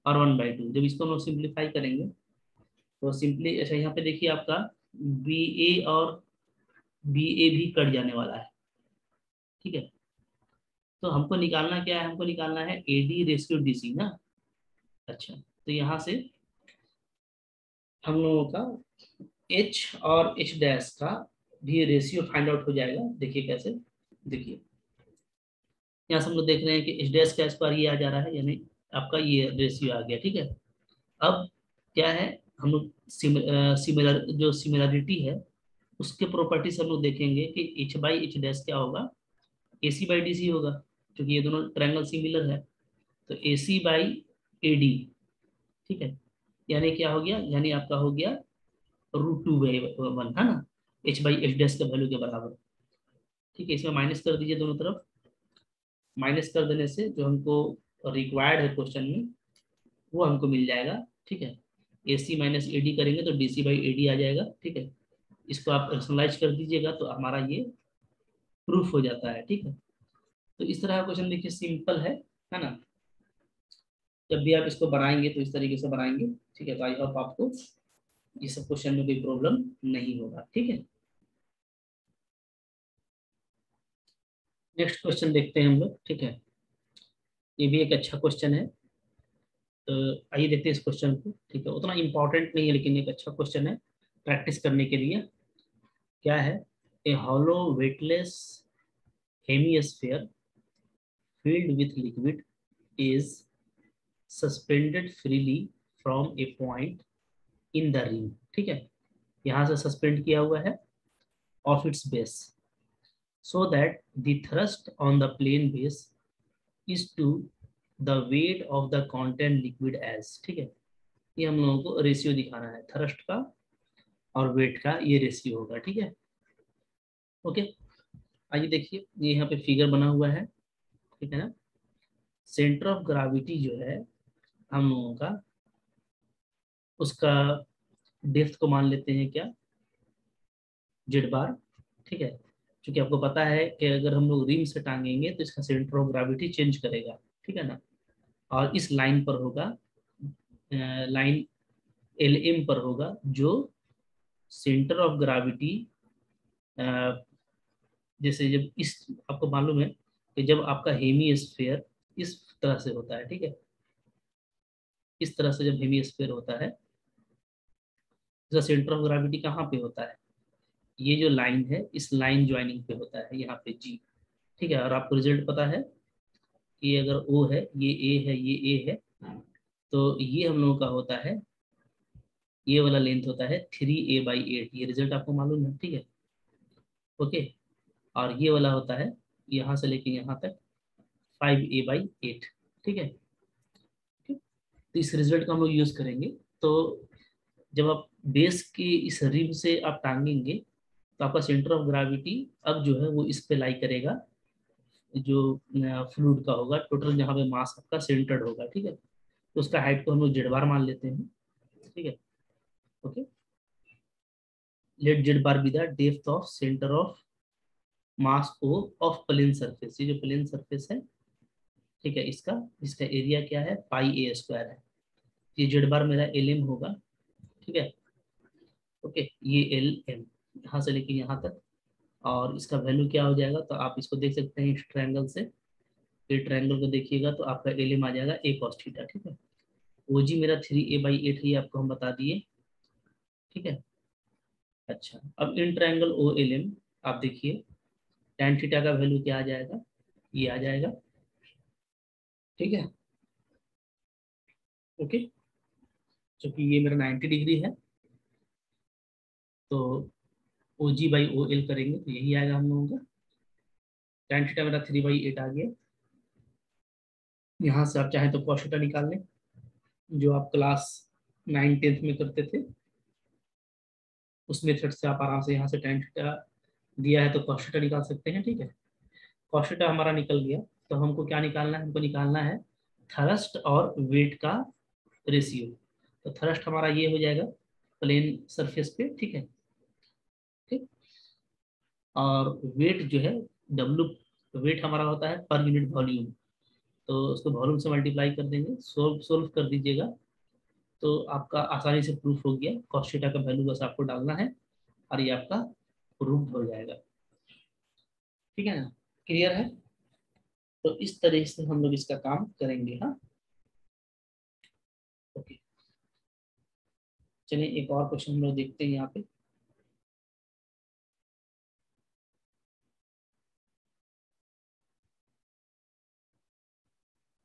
और 1/2 जब इसको हम लोग सिंप्लीफाई करेंगे, तो सिंपली अच्छा यहाँ पे देखिए आपका BA और BA भी कट जाने वाला है। ठीक है, तो हमको निकालना क्या है, हमको निकालना है AD/DC ना। अच्छा, तो यहाँ से हम लोगों का H और H डैश का भी रेशियो फाइंड आउट हो जाएगा। देखिए कैसे, देखिए यहाँ से हम लोग देख रहे हैं कि H डैश का स्क्वायर ये आ जा रहा है, यानी आपका ये रेशियो आ गया। ठीक है, अब क्या है, हम लोग सिमिलर जो सिमिलरिटी है उसके प्रॉपर्टीज हम लोग देखेंगे कि H/H डैश क्या होगा, AC/DC होगा, क्योंकि ये दोनों ट्रायंगल सिमिलर है, तो AC/AD। ठीक है, यानी क्या हो गया, यानी आपका हो गया √2/1 है ना, H/H डैश के वैल्यू के बराबर। ठीक है, इसमें माइनस कर दीजिए दोनों तरफ, माइनस कर देने से जो हमको रिक्वायर्ड है क्वेश्चन में वो हमको मिल जाएगा। ठीक है, AC - AD करेंगे तो DC/AD आ जाएगा। ठीक है, इसको आप पर्सनलाइज कर दीजिएगा तो हमारा ये प्रूफ हो जाता है। ठीक है, तो इस तरह का क्वेश्चन देखिए सिंपल है ना, जब भी आप इसको बनाएंगे तो इस तरीके से बनाएंगे। ठीक है, तो आई होप आपको ये सब क्वेश्चन में कोई प्रॉब्लम नहीं होगा। ठीक है, नेक्स्ट क्वेश्चन देखते हैं हम लोग। ठीक है, ये भी एक अच्छा क्वेश्चन है, तो आइए देखते हैं इस क्वेश्चन को। ठीक है, उतना इंपॉर्टेंट नहीं है लेकिन एक अच्छा क्वेश्चन है प्रैक्टिस करने के लिए। क्या है, a hollow weightless hemisphere filled with liquid is suspended freely from a point in the ring, ठीक है, यहाँ से सस्पेंड किया हुआ है of its base, so that the thrust on the plane base is to the weight of the content liquid as, ठीक है, ये हम लोगों को रेशियो दिखाना है, थ्रस्ट का और वेट का ये रेशियो होगा, ठीक है। ओके, आइए देखिए, ये यहाँ पे फिगर बना हुआ है, ठीक है ना। सेंटर ऑफ ग्रेविटी जो है हम लोगों का, उसका डेप्थ को मान लेते हैं क्या, जेड बार, ठीक है, क्योंकि आपको पता है कि अगर हम लोग रिम से टांगेंगे तो इसका सेंटर ऑफ ग्रेविटी चेंज करेगा, ठीक है ना, और इस लाइन पर होगा, लाइन एल एम पर होगा, जो सेंटर ऑफ ग्रेविटी, जैसे जब इस, आपको मालूम है कि जब आपका हेमी स्फीयर इस तरह से होता है, ठीक है, इस तरह से जब हेमी स्फीयर होता है, इसका सेंटर ऑफ ग्रेविटी कहाँ पे होता है, ये जो लाइन है इस लाइन ज्वाइनिंग पे होता है, यहाँ पे जी, ठीक है। और आपको रिजल्ट पता है कि अगर ओ है, ये ए है, ये ए है, तो ये हम लोगों का होता है, ये वाला लेंथ होता है 3a/8, ये रिजल्ट आपको मालूम है, ठीक है। ओके, और ये वाला होता है यहाँ से लेके यहाँ तक 5a/8, ठीक है। तो इस रिजल्ट का हम लोग यूज करेंगे। तो जब आप बेस के इस रिम से आप टांगेंगे तो आपका सेंटर ऑफ ग्रेविटी अब जो है वो इस पे लाई करेगा, जो फ्लूइड का होगा, टोटल जहाँ पे मास आपका सेंटर्ड होगा, ठीक है। तो उसका हाइट को हम लोग जेड बार मान लेते हैं, ठीक है। Okay, let Z bar be the depth of centre of mass O of plane surface, ये जो प्लेन सरफेस है, ठीक है, इसका इसका एरिया क्या है, πa² है। ये जेड बार मेरा एल एम होगा, ठीक है। ओके, ये एल एम यहाँ से लेके यहाँ तक, और इसका वैल्यू क्या हो जाएगा, तो आप इसको देख सकते हैं इस ट्रायंगल से, ये ट्रायंगल को देखिएगा तो आपका एल एम आ जाएगा a cos थीटा, ठीक है। ओ जी मेरा 3a/8 है, ये आपको हम बता दिए, ठीक है। अच्छा, अब in triangle O L M आप देखिए, tan थीटा का वैल्यू क्या आ जाएगा, ये आ जाएगा, ठीक है। ओके, क्योंकि ये मेरा 90 डिग्री है, तो ओ जी बाई ओ एल करेंगे तो यही आएगा हम लोगों का, tan थीटा मेरा 3/8 आ गया। यहाँ से आप चाहें तो cos थीटा निकाल लें, जो आप क्लास 9-10 में करते थे, उस मेथड से आप आराम से यहाँ से tan थीटा दिया है तो cos थीटा निकाल सकते हैं, ठीक है। cos थीटा हमारा निकल गया, तो हमको क्या निकालना है, हमको निकालना है थ्रस्ट और वेट का रेशियो। तो थ्रस्ट हमारा ये हो जाएगा प्लेन सरफेस पे, ठीक है, ठीक। और वेट जो है डब्लू, वेट हमारा होता है पर यूनिट वॉल्यूम, तो उसको वॉल्यूम से मल्टीप्लाई कर देंगे, सोल्व कर दीजिएगा, तो आपका आसानी से प्रूफ हो गया। cos थीटा का वैल्यू बस आपको डालना है और ये आपका प्रूफ हो जाएगा, ठीक है ना, क्लियर है। तो इस तरह से हम लोग इसका काम करेंगे, हाँ। ओके, चलिए एक और क्वेश्चन हम लोग देखते हैं यहाँ पे।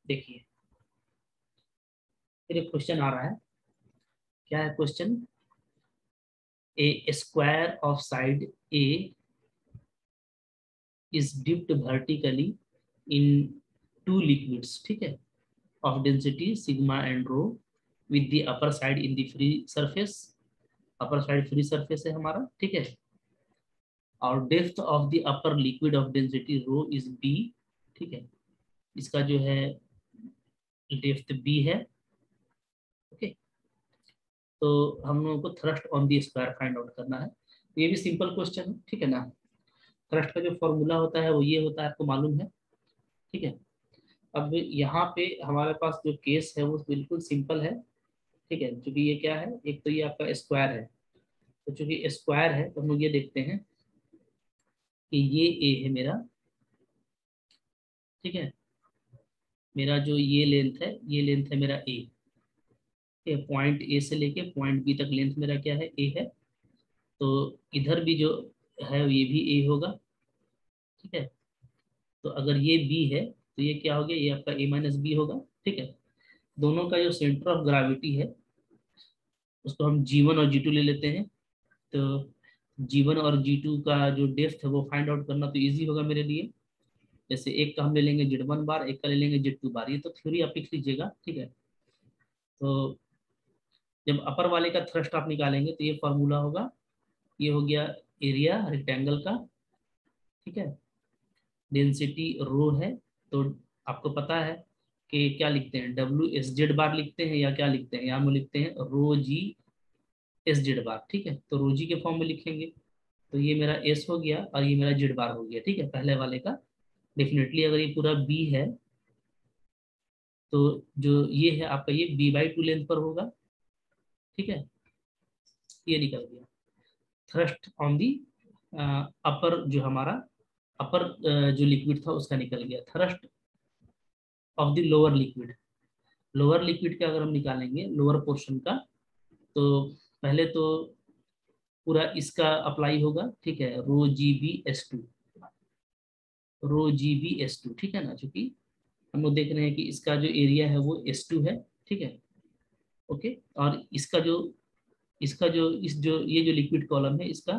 देखिए, फिर एक क्वेश्चन आ रहा है, क्या है question, a square of side a is dipped vertically in two liquids, ठीक है, of density sigma and rho with the upper side in the free surface, upper side free surface है हमारा, ठीक है, और depth of the upper liquid of density rho is b, ठीक है, इसका जो है डेप्थ बी है। ओके, तो हम लोगों को thrust on the square find out करना है, तो ये भी सिंपल क्वेश्चन है, ठीक है ना। थ्रस्ट का जो फॉर्मूला होता है वो ये होता है, आपको मालूम है, ठीक है। अब यहाँ पे हमारे पास जो केस है वो बिल्कुल सिंपल है, ठीक है, क्योंकि ये क्या है, एक तो ये आपका स्क्वायर है, तो चूंकि स्क्वायर है तो हम लोग ये देखते हैं कि ये ए है मेरा, ठीक है, मेरा जो ये लेंथ है, ये लेंथ है मेरा ए, पॉइंट ए से लेके पॉइंट बी तक लेंथ मेरा क्या है, ए है, तो इधर भी जो है ये भी ए होगा, ठीक है। तो अगर ये बी है तो ये क्या हो गया, ये आपका a-b होगा, ठीक है। दोनों का जो सेंटर ऑफ ग्रेविटी है उसको हम G1 और G2 ले लेते हैं। तो G1 और G2 का जो डेप्थ है वो फाइंड आउट करना तो इजी होगा मेरे लिए। जैसे एक का हम ले लेंगे Z1 बार, एक का ले लेंगे Z2 बार, ये तो थ्योरी आप लिख लीजिएगा, ठीक है। तो जब अपर वाले का थ्रस्ट आप निकालेंगे तो ये फॉर्मूला होगा, ये हो गया एरिया रेक्टेंगल का, ठीक है। डेंसिटी रो है, तो आपको पता है कि क्या लिखते हैं, WSZ बार लिखते हैं या क्या लिखते हैं, यहाँ में लिखते हैं रो जी SZ बार, ठीक है। तो रो जी के फॉर्म में लिखेंगे, तो ये मेरा S हो गया और ये मेरा Z बार हो गया, ठीक है, पहले वाले का। डेफिनेटली अगर ये पूरा B है तो जो ये है आपका ये B/2 लेंथ पर होगा, ठीक है। ये निकल गया थ्रस्ट ऑन दी अपर, जो हमारा अपर जो लिक्विड था उसका निकल गया। Thrust of the lower liquid, lower liquid का अगर हम निकालेंगे लोअर पोर्शन का, तो पहले तो पूरा इसका अप्लाई होगा, ठीक है, ρGbS2, ρGbS2, ठीक है ना, क्योंकि हम लोग देख रहे हैं कि इसका जो एरिया है वो S2 है, ठीक है, ओके। और इसका जो इस जो ये जो लिक्विड कॉलम है इसका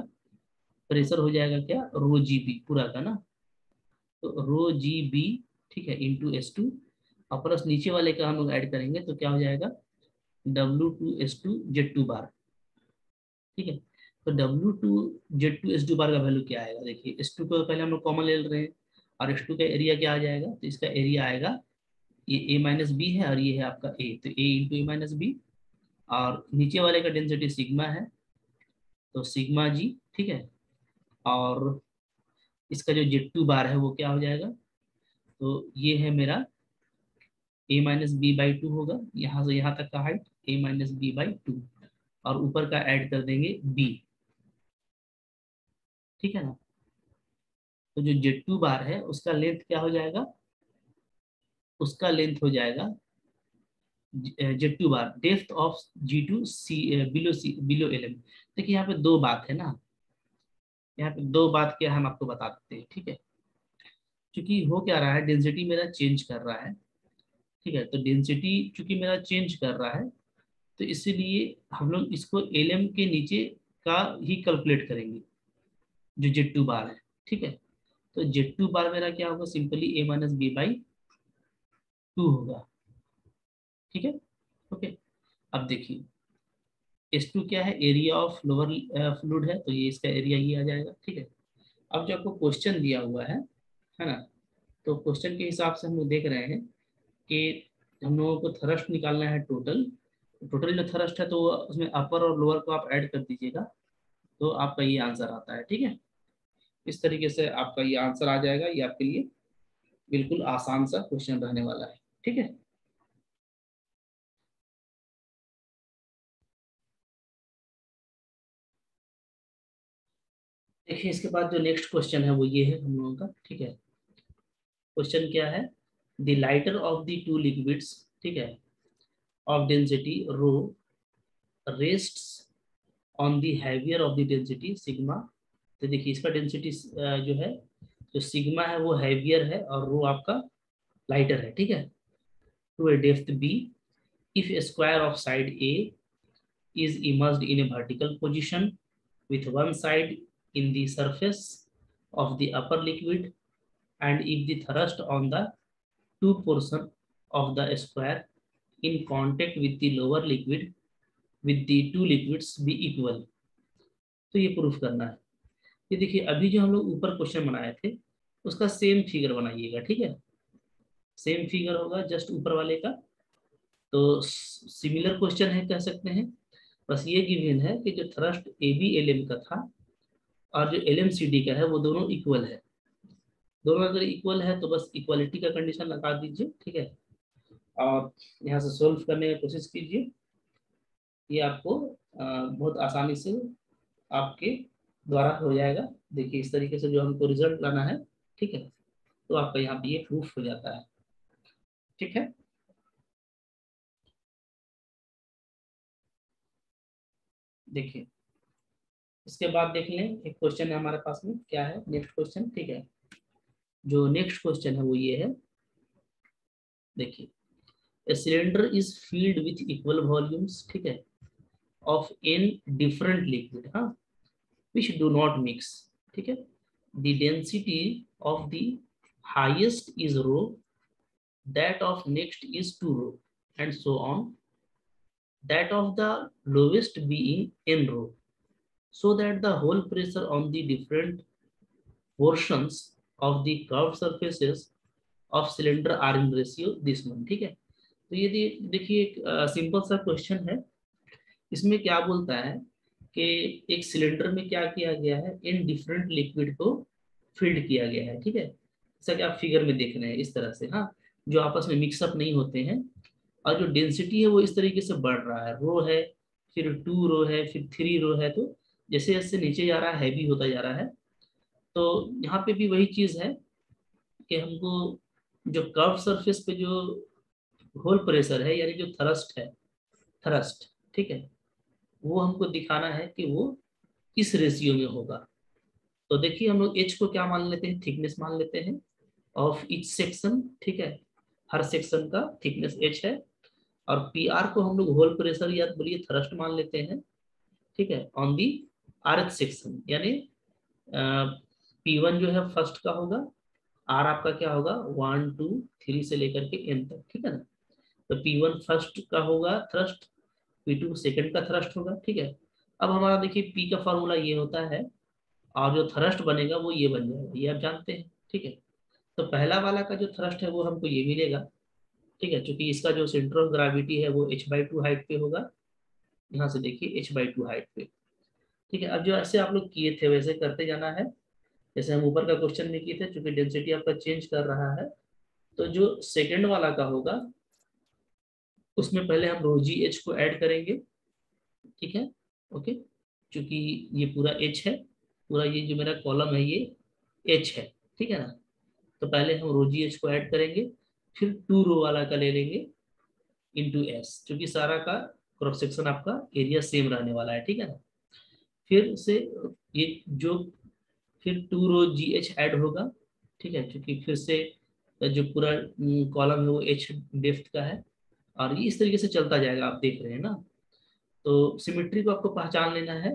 प्रेशर हो जाएगा क्या, ρGb पूरा का ना, तो ρGb, ठीक है, इंटू S2, और प्लस नीचे वाले का हम लोग ऐड करेंगे तो क्या हो जाएगा W2S2Z2 बार, ठीक है। तो W2Z2S2 बार का वैल्यू क्या आएगा, देखिए S2 को पहले हम लोग कॉमन ले रहे हैं, और S2 का एरिया क्या आ जाएगा, तो इसका एरिया आएगा, ये A-B है और ये है आपका A, तो A इंटू A-B, और नीचे वाले का डेंसिटी सिग्मा है, तो सिग्मा जी, ठीक है। और इसका जो Z2 बार है वो क्या हो जाएगा, तो ये है मेरा A-B/2 होगा, यहाँ से यहाँ तक का हाइट A-B/2, और ऊपर का ऐड कर देंगे B, ठीक है ना। तो जो Z2 बार है उसका लेंथ क्या हो जाएगा, उसका लेंथ हो जाएगा Z2 bar depth of G2 below LM। देखिए यहाँ पे दो बात है ना, यहाँ पे दो बात क्या हम आपको बता देते हैं, ठीक है। क्योंकि हो क्या रहा है, डेंसिटी मेरा चेंज कर रहा है, ठीक है। तो डेंसिटी चूंकि मेरा चेंज कर रहा है तो इसीलिए हम लोग इसको LM के नीचे का ही कैलकुलेट करेंगे, जो Z2 बार है, ठीक है। तो Z2 बार मेरा क्या होगा, सिंपली A-B/2 होगा, ठीक है, ओके। अब देखिए S2 क्या है, एरिया ऑफ लोअर फ्लूइड है, तो ये इसका एरिया ये आ जाएगा, ठीक है। अब जो आपको क्वेश्चन दिया हुआ है ना, तो क्वेश्चन के हिसाब से हम लोग देख रहे हैं कि हम लोगों को थ्रस्ट निकालना है टोटल, टोटल जो थ्रस्ट है तो उसमें अपर और लोअर को आप ऐड कर दीजिएगा, तो आपका ये आंसर आता है, ठीक है। इस तरीके से आपका ये आंसर आ जाएगा, ये आपके लिए बिल्कुल आसान सा क्वेश्चन रहने वाला है, ठीक है। देखिए इसके बाद जो नेक्स्ट क्वेश्चन है वो ये है हम लोगों का, ठीक है। क्वेश्चन क्या है, the lighter of the two liquids, ठीक है, of density rho rests on the heavier of the density sigma. तो देखिए इसका डेंसिटी जो है, जो सिग्मा है वो हैवियर है और रो आपका लाइटर है, ठीक है। To a depth b, if a square of side a is immersed in a vertical position with one side in the surface of the upper liquid, and if the thrust on the two portion of the square in contact with the lower liquid with the two liquids be equal। तो ये proof करना है। ये देखिए अभी जो हम लोग ऊपर क्वेश्चन बनाए थे उसका सेम फिगर बनाइएगा, ठीक है। सेम फिगर होगा जस्ट ऊपर वाले का, तो सिमिलर क्वेश्चन है कह सकते हैं। बस ये गिवन है कि जो थ्रस्ट AB/LM का था और जो LMCD का है वो दोनों इक्वल है। दोनों अगर इक्वल है तो बस इक्वालिटी का कंडीशन लगा दीजिए, ठीक है। और यहाँ से सोल्व करने की कोशिश कीजिए, ये आपको बहुत आसानी से आपके द्वारा हो जाएगा। देखिए इस तरीके से जो हमको रिजल्ट लाना है, ठीक है, तो आपका यहाँ पे ये प्रूफ हो जाता है, ठीक है। देखिए इसके बाद देख लें, एक क्वेश्चन है हमारे पास में, क्या है नेक्स्ट क्वेश्चन, ठीक है। जो नेक्स्ट क्वेश्चन है वो ये है देखिए, a cylinder is filled with equal volumes, ठीक है, of n different liquid, हाँ, which do not mix, ठीक है. The density of the highest is rho, that of next is 2 rho, and so on, that of the lowest being n rho, so that the whole pressure on the different portions of the curved surfaces of cylinder are in ratio this one, ठीक है. तो ये देखिए एक simple सा question है. इसमें क्या बोलता है कि एक सिलेंडर में क्या किया गया है, इन डिफरेंट लिक्विड को फिल्ड किया गया है, ठीक है. जैसा कि आप फिगर में देख रहे हैं इस तरह से, हाँ, जो आपस में मिक्सअप नहीं होते हैं, और जो डेंसिटी है वो इस तरीके से बढ़ रहा है, रो है, फिर 2 रो है, फिर 3 रो है. तो जैसे जैसे नीचे जा रहा है हैवी होता जा रहा है. तो यहाँ पे भी वही चीज है कि हमको जो कर्व सरफेस पे जो होल प्रेशर है, यानी जो थ्रस्ट है, थ्रस्ट, ठीक है, वो हमको दिखाना है कि वो किस रेशियो में होगा. तो देखिए हम लोग एच को क्या मान लेते हैं, थिकनेस मान लेते हैं ऑफ ईच सेक्शन, ठीक है, हर सेक्शन का थिकनेस एच है. और पी आर को हम लोग होल प्रेशर या बोलिए थ्रस्ट मान लेते हैं, ठीक है, ऑन दी आर सेक्शन. यानी पी वन जो है फर्स्ट का होगा, आर आपका क्या होगा 1 2 3 से लेकर के एन तक, ठीक है ना. तो पी वन फर्स्ट का होगा थ्रस्ट, पी टू सेकेंड का थ्रस्ट होगा, ठीक है. अब हमारा देखिए पी का फॉर्मूला ये होता है, और जो थ्रस्ट बनेगा वो ये बन जाएगा, ये आप जानते हैं, ठीक है. तो पहला वाला का जो थ्रस्ट है वो हमको ये मिलेगा, ठीक है, क्योंकि इसका जो सेंटर ऑफ ग्रेविटी है वो h/2 हाइट पे होगा. यहाँ से देखिए h/2 हाइट पे, ठीक है. अब जो ऐसे आप लोग किए थे वैसे करते जाना है, जैसे हम ऊपर का क्वेश्चन में किए थे, चूंकि डेंसिटी आपका चेंज कर रहा है. तो जो सेकेंड वाला का होगा उसमें पहले हम रो जी एच को ऐड करेंगे, ठीक है, ओके. क्योंकि ये पूरा एच है, पूरा ये जो मेरा कॉलम है ये एच है, ठीक है ना. तो पहले हम रो जी एच को ऐड करेंगे, फिर 2 रो वाला का ले लेंगे इंटू एस, क्योंकि सारा का क्रॉस सेक्शन आपका एरिया सेम रहने वाला है, ठीक है ना. फिर से ये जो फिर 2 रो जी एच ऐड होगा, ठीक है, क्योंकि फिर से जो पूरा कॉलम है वो एच डेप्थ का है, और ये इस तरीके से चलता जाएगा, आप देख रहे हैं ना. तो सिमेट्री को आपको पहचान लेना है,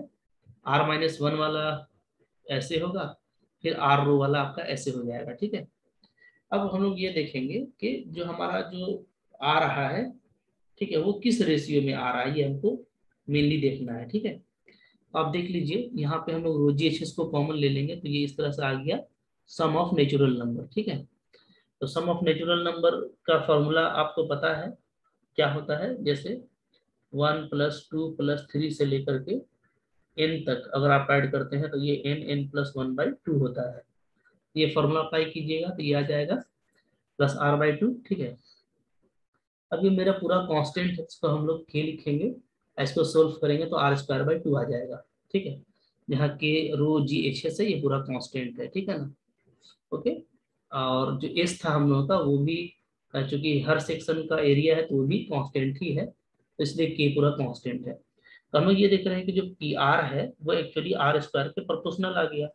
r-1 वाला ऐसे होगा, फिर आर रो वाला आपका ऐसे हो जाएगा, ठीक है. अब हम लोग ये देखेंगे कि जो हमारा जो आ रहा है, ठीक है, वो किस रेशियो में आ रहा है, ये हमको मेनली देखना है, ठीक है. आप देख लीजिए यहाँ पे हम लोग रो जी एच एस को कॉमन ले लेंगे, तो ये इस तरह से आ गया सम ऑफ नेचुरल नंबर, ठीक है. तो सम ऑफ नेचुरल नंबर का फॉर्मूला आपको पता है क्या होता है, जैसे 1 + 2 + 3 से लेकर के एन तक अगर आप ऐड करते हैं तो ये n+1/2 होता है. ये फॉर्मूला अप्लाई कीजिएगा तो ये आ जाएगा +r/2, ठीक है. अब ये मेरा पूरा कांस्टेंट है, इसको हम लोग के लिखेंगे, इसको सोल्व करेंगे तो r²/2 आ जाएगा, ठीक है. यहाँ के रो जी एच एस है, ये पूरा कांस्टेंट है, ठीक है ना, ओके. और जो एस था हम लोगों का वो भी, चूंकि हर सेक्शन का एरिया है तो वो भी कांस्टेंट ही है, तो इसलिए के पूरा कांस्टेंट है. तो हम लोग ये देख रहे हैं कि जो पी आर है वो एक्चुअली r² के प्रोपोर्शनल आ गया,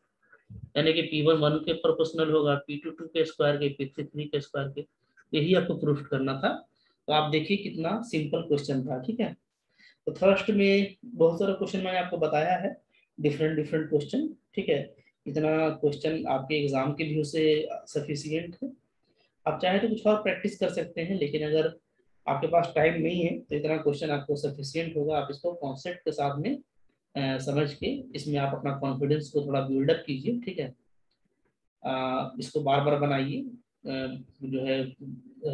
यानी कि P1 1 के प्रोपोर्शनल होगा, P2 2 के स्क्वायर के, P3 3 के स्क्वायर के. यही आपको प्रूफ करना था. तो आप देखिए कितना सिंपल क्वेश्चन था, ठीक है. तो थर्स्ट में बहुत सारा क्वेश्चन मैंने आपको बताया है, डिफरेंट डिफरेंट क्वेश्चन, ठीक है. इतना क्वेश्चन आपके एग्जाम के व्यू से सफिशियंट है. आप चाहे तो कुछ और प्रैक्टिस कर सकते हैं, लेकिन अगर आपके पास टाइम नहीं है तो इतना क्वेश्चन आपको सफिशियंट होगा. आप इसको कॉन्सेप्ट के साथ में समझ के इसमें आप अपना कॉन्फिडेंस को थोड़ा बिल्डअप कीजिए, ठीक है. इसको बार बार बनाइए, जो है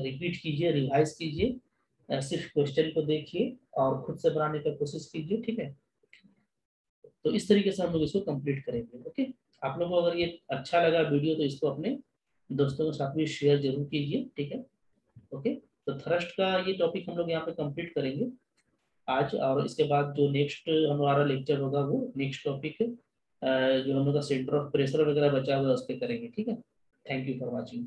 रिपीट कीजिए, रिवाइज कीजिए, सिर्फ क्वेश्चन को देखिए और खुद से बनाने का कोशिश कीजिए, ठीक है. तो इस तरीके से हम लोग इसको कंप्लीट करेंगे, ओके. आप लोगों को अगर ये अच्छा लगा वीडियो तो इसको अपने दोस्तों के साथ में शेयर जरूर कीजिए, ठीक है, ओके. तो थ्रस्ट का ये टॉपिक हम लोग यहाँ पे कंप्लीट करेंगे आज, और इसके बाद जो नेक्स्ट हमारा लेक्चर होगा वो नेक्स्ट टॉपिक जो हम लोग का सेंटर ऑफ प्रेशर वगैरह बचा हुआ है उस पर करेंगे, ठीक है. Thank you for watching.